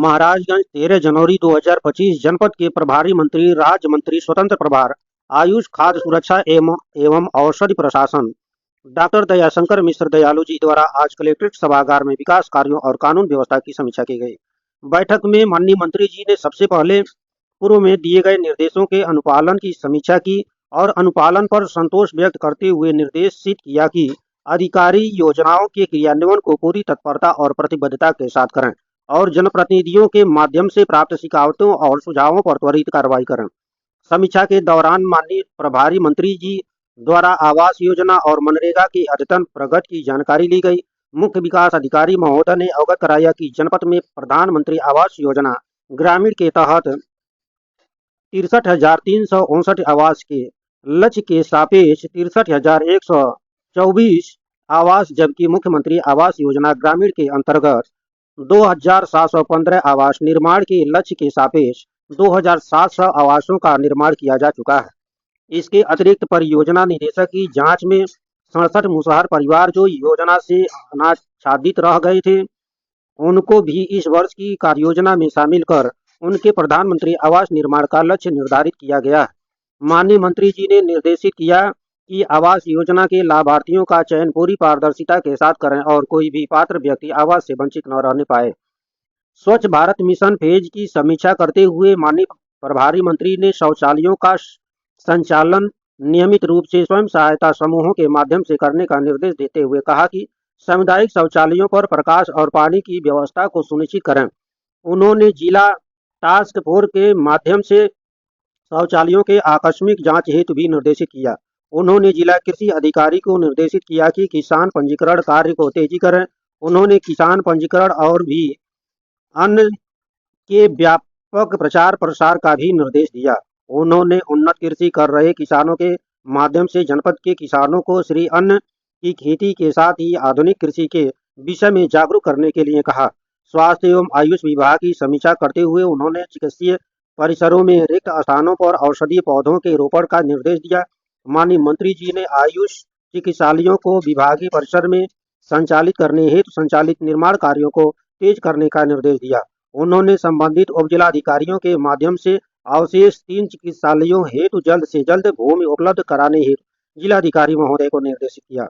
महाराजगंज 13 जनवरी 2025। जनपद के प्रभारी मंत्री, राज्य मंत्री स्वतंत्र प्रभार आयुष, खाद्य सुरक्षा एवं औषधि प्रशासन डॉक्टर दयाशंकर मिश्र दयालु जी द्वारा आज कलेक्ट्रेट सभागार में विकास कार्यों और कानून व्यवस्था की समीक्षा की गई। बैठक में माननीय मंत्री जी ने सबसे पहले पूर्व में दिए गए निर्देशों के अनुपालन की समीक्षा की और अनुपालन पर संतोष व्यक्त करते हुए निर्देशित किया कि अधिकारी योजनाओं के क्रियान्वयन को पूरी तत्परता और प्रतिबद्धता के साथ करें और जनप्रतिनिधियों के माध्यम से प्राप्त शिकायतों और सुझावों पर त्वरित कार्रवाई करें। समीक्षा के दौरान माननीय प्रभारी मंत्री जी द्वारा आवास योजना और मनरेगा की अद्यतन प्रगति की जानकारी ली गई। मुख्य विकास अधिकारी महोदय ने अवगत कराया कि जनपद में प्रधानमंत्री आवास योजना ग्रामीण के तहत 63,359 आवास के लक्ष्य के सापेक्ष 63,124 आवास, जबकि मुख्यमंत्री आवास योजना ग्रामीण के अंतर्गत 2,715 आवास निर्माण के लक्ष्य के सापेक्ष 2,700 आवासों का निर्माण किया जा चुका है। इसके अतिरिक्त परियोजना निदेशक की जांच में 67 मुसहर परिवार जो योजना से अनाच्छादित रह गए थे, उनको भी इस वर्ष की कार्ययोजना में शामिल कर उनके प्रधानमंत्री आवास निर्माण का लक्ष्य निर्धारित किया गया है। माननीय मंत्री जी ने निर्देशित किया कि आवास योजना के लाभार्थियों का चयन पूरी पारदर्शिता के साथ करें और कोई भी पात्र व्यक्ति आवास से वंचित न रहने पाए। स्वच्छ भारत मिशन फेज की समीक्षा करते हुए माननीय प्रभारी मंत्री ने शौचालयों का संचालन नियमित रूप से स्वयं सहायता समूहों के माध्यम से करने का निर्देश देते हुए कहा कि सामुदायिक शौचालयों पर प्रकाश और पानी की व्यवस्था को सुनिश्चित करें। उन्होंने जिला टास्क फोर्स के माध्यम से शौचालयों के आकस्मिक जांच हेतु भी निर्देशित किया। उन्होंने जिला कृषि अधिकारी को निर्देशित किया कि किसान पंजीकरण कार्य को तेजी करें। उन्होंने किसान पंजीकरण और भी अन्य के व्यापक प्रचार प्रसार का भी निर्देश दिया। उन्होंने उन्नत कृषि कर रहे किसानों के माध्यम से जनपद के किसानों को श्री अन्न की खेती के साथ ही आधुनिक कृषि के विषय में जागरूक करने के लिए कहा। स्वास्थ्य एवं आयुष विभाग की समीक्षा करते हुए उन्होंने चिकित्सीय परिसरों में रिक्त स्थानों पर औषधीय पौधों के रोपण का निर्देश दिया। माननीय मंत्री जी ने आयुष चिकित्सालयों को विभागीय परिसर में संचालित करने हेतु संचालित निर्माण कार्यों को तेज करने का निर्देश दिया। उन्होंने संबंधित उपजिलाधिकारियों के माध्यम से अवशेष 3 चिकित्सालयों हेतु जल्द से जल्द भूमि उपलब्ध कराने हेतु जिलाधिकारी महोदय को निर्देशित किया।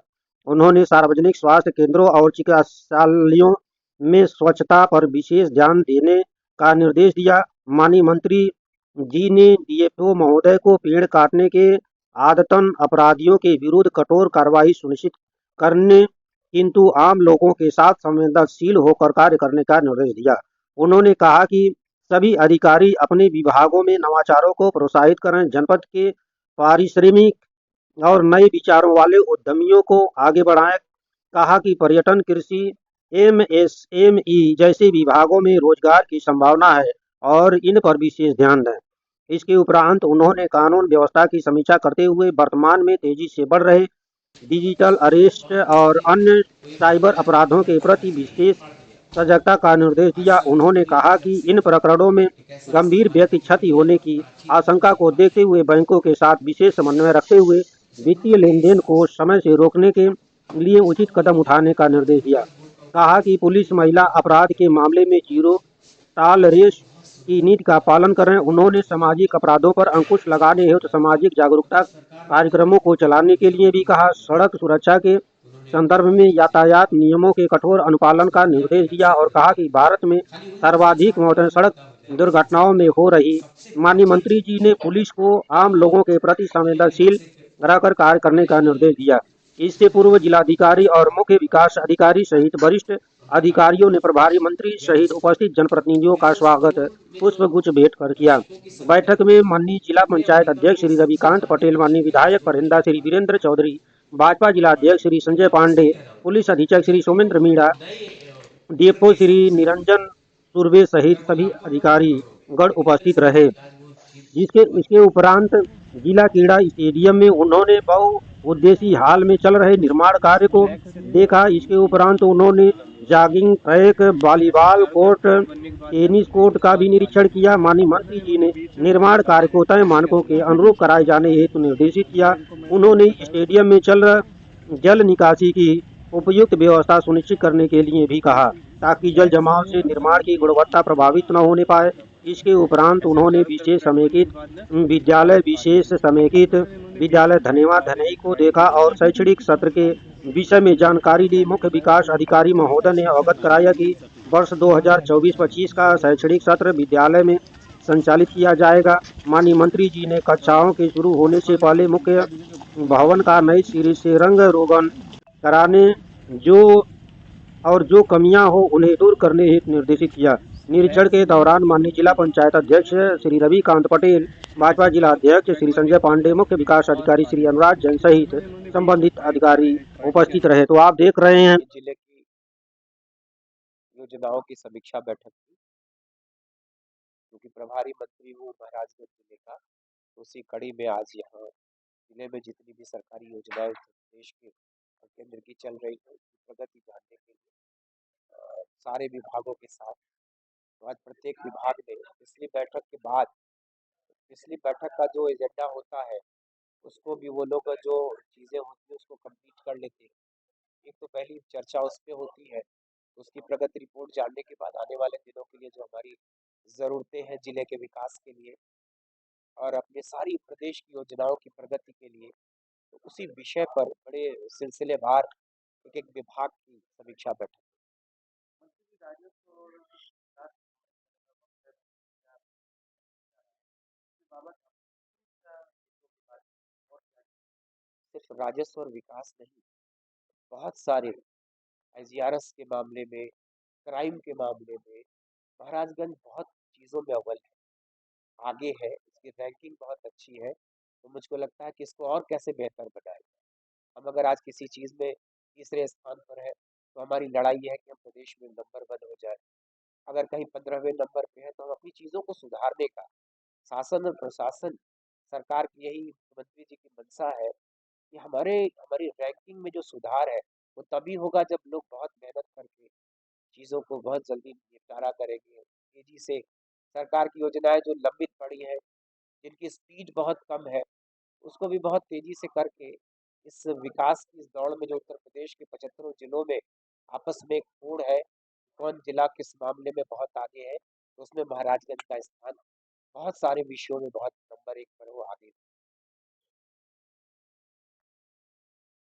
उन्होंने सार्वजनिक स्वास्थ्य केंद्रों और चिकित्सालयों में स्वच्छता पर विशेष ध्यान देने का निर्देश दिया। माननीय मंत्री जी ने डीएफओ महोदय को पेड़ काटने के आदतन अपराधियों के विरुद्ध कठोर कार्रवाई सुनिश्चित करने किंतु आम लोगों के साथ संवेदनशील होकर कार्य करने का निर्देश दिया। उन्होंने कहा कि सभी अधिकारी अपने विभागों में नवाचारों को प्रोत्साहित करें, जनपद के पारिश्रमिक और नए विचारों वाले उद्यमियों को आगे बढ़ाएं। कहा कि पर्यटन, कृषि, एमएसएमई जैसे विभागों में रोजगार की संभावना है और इन पर विशेष ध्यान दें। इसके उपरांत उन्होंने कानून व्यवस्था की समीक्षा करते हुए वर्तमान में तेजी से बढ़ रहे डिजिटल अरेस्ट और अन्य साइबर अपराधों के प्रति विशेष सजगता का निर्देश दिया। उन्होंने कहा कि इन प्रकरणों में गंभीर व्यक्ति क्षति होने की आशंका को देखते हुए बैंकों के साथ विशेष समन्वय रखते हुए वित्तीय लेनदेन को समय से रोकने के लिए उचित कदम उठाने का निर्देश दिया। कहा कि पुलिस महिला अपराध के मामले में जीरो टॉलरेंस की नीति का पालन करें। उन्होंने सामाजिक अपराधों पर अंकुश लगाने हेतु सामाजिक जागरूकता कार्यक्रमों को चलाने के लिए भी कहा। सड़क सुरक्षा के संदर्भ में यातायात नियमों के कठोर अनुपालन का निर्देश दिया और कहा कि भारत में सर्वाधिक मौतें सड़क दुर्घटनाओं में हो रही। माननीय मंत्री जी ने पुलिस को आम लोगों के प्रति संवेदनशील रहकर कार्य करने का निर्देश दिया। इससे पूर्व जिलाधिकारी और मुख्य विकास अधिकारी सहित वरिष्ठ अधिकारियों ने प्रभारी मंत्री सहित उपस्थित जनप्रतिनिधियों का स्वागत पुष्प गुच्छ भेंट कर किया। बैठक में माननीय जिला पंचायत अध्यक्ष श्री रविकांत पटेल, माननीय विधायक परिंदा श्री वीरेंद्र चौधरी, भाजपा जिला अध्यक्ष श्री संजय पांडे, पुलिस अधीक्षक श्री सोमेंद्र मीणा, डीएफओ श्री निरंजन सुरवे सहित सभी अधिकारी गण उपस्थित रहे। इसके उपरांत जिला क्रीड़ा स्टेडियम में उन्होंने बहुउद्देशीय हाल में चल रहे निर्माण कार्य को देखा। इसके उपरांत उन्होंने jogging track, volleyball court, tennis court का भी निरीक्षण किया। माननीय मंत्री जी ने निर्माण कार्य को तय मानकों के अनुरूप कराए जाने हेतु निर्देशित किया। उन्होंने स्टेडियम में चल रहे जल निकासी की उपयुक्त व्यवस्था सुनिश्चित करने के लिए भी कहा। ताकि जल जमाव से निर्माण की गुणवत्ता प्रभावित न होने पाए। इसके उपरांत उन्होंने विशेष समेकित विद्यालय धनेवा धनई को देखा और शैक्षणिक सत्र के विषय में जानकारी ली। मुख्य विकास अधिकारी महोदय ने अवगत कराया कि वर्ष 2024-25 का शैक्षणिक सत्र विद्यालय में संचालित किया जाएगा। माननीय मंत्री जी ने कक्षाओं के शुरू होने से पहले मुख्य भवन का नए सिरे से रंग रोगन कराने जो कमियां हो उन्हें दूर करने हेतु निर्देशित किया। निरीक्षण के दौरान माननीय जिला पंचायत अध्यक्ष श्री रविकांत पटेल, भाजपा जिला अध्यक्ष श्री संजय पांडे, मुख्य विकास अधिकारी श्री अनुराग जैन सहित संबंधित अधिकारी उपस्थित रहे। तो आप देख रहे हैं जिले की योजनाओं की समीक्षा बैठक थी, क्योंकि प्रभारी मंत्री हूँ महाराजगंज जिले का, उसी कड़ी में आज यहाँ जिले में जितनी भी सरकारी योजनाएं उत्तर प्रदेश के और केंद्र की चल रही है उसकी प्रगति जानने के लिए सारे विभागों के साथ, तो आज प्रत्येक विभाग ने पिछली बैठक का जो एजेंडा होता है उसको भी वो लोग जो चीज़ें होती है उसको कंप्लीट कर लेते हैं। एक तो पहली चर्चा उस पर होती है, उसकी प्रगति रिपोर्ट जानने के बाद आने वाले दिनों के लिए जो हमारी ज़रूरतें हैं जिले के विकास के लिए और अपने सारी प्रदेश की योजनाओं की प्रगति के लिए, तो उसी विषय पर बड़े सिलसिलेवार एक एक विभाग की समीक्षा बैठक। सिर्फ राजस्व और विकास नहीं, बहुत सारे एसडीआरएस के मामले में, क्राइम के मामले में महाराजगंज बहुत चीज़ों में अव्वल है, आगे है, इसकी रैंकिंग बहुत अच्छी है। तो मुझको लगता है कि इसको और कैसे बेहतर बनाया जाए। हम अगर आज किसी चीज़ में तीसरे स्थान पर है तो हमारी लड़ाई है कि हम प्रदेश में नंबर 1 हो जाए। अगर कहीं 15वें नंबर पे है तो हम अपनी चीज़ों को सुधारने का शासन और प्रशासन, सरकार की यही मुख्यमंत्री जी की मंशा है कि हमारी रैंकिंग में जो सुधार है वो तभी होगा जब लोग बहुत मेहनत करके चीज़ों को बहुत जल्दी निपटारा करेंगे, तेजी से सरकार की योजनाएं जो लंबित पड़ी है, जिनकी स्पीड बहुत कम है, उसको भी बहुत तेजी से करके इस विकास की इस दौड़ में जो उत्तर प्रदेश के 75 जिलों में आपस में एक होड़ है, कौन जिला किस मामले में बहुत आगे है, तो उसमें महाराजगंज का स्थान बहुत सारे विषयों में बहुत नंबर 1 पर वो आगे।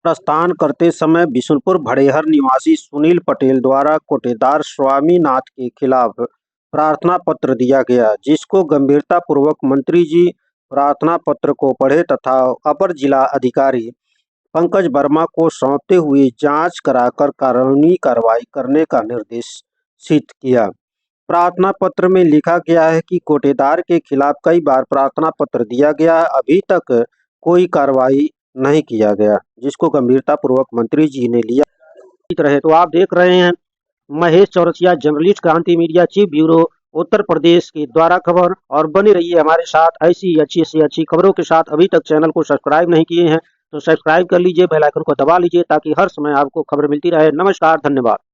प्रस्थान करते समय बिशुनपुर भड़ेहर निवासी सुनील पटेल द्वारा कोटेदार स्वामीनाथ के खिलाफ प्रार्थना पत्र दिया गया, जिसको गंभीरता पूर्वक मंत्री जी प्रार्थना पत्र को पढ़े तथा अपर जिला अधिकारी पंकज वर्मा को सौंपते हुए जांच कराकर कानूनी कार्रवाई करने का निर्देशित किया। प्रार्थना पत्र में लिखा गया है कि कोटेदार के खिलाफ कई बार प्रार्थना पत्र दिया गया है, अभी तक कोई कार्रवाई नहीं किया गया, जिसको गंभीरता पूर्वक मंत्री जी ने लिया रहे। तो आप देख रहे हैं महेश चौरसिया, जर्नलिस्ट, क्रांति media, chief bureau Uttar Pradesh के द्वारा खबर। और बने रहिए हमारे साथ ऐसी अच्छी से अच्छी खबरों के साथ। अभी तक चैनल को सब्सक्राइब नहीं किए हैं तो सब्सक्राइब कर लीजिए, बेल आइकन को दबा लीजिए ताकि हर समय आपको खबर मिलती रहे। नमस्कार, धन्यवाद।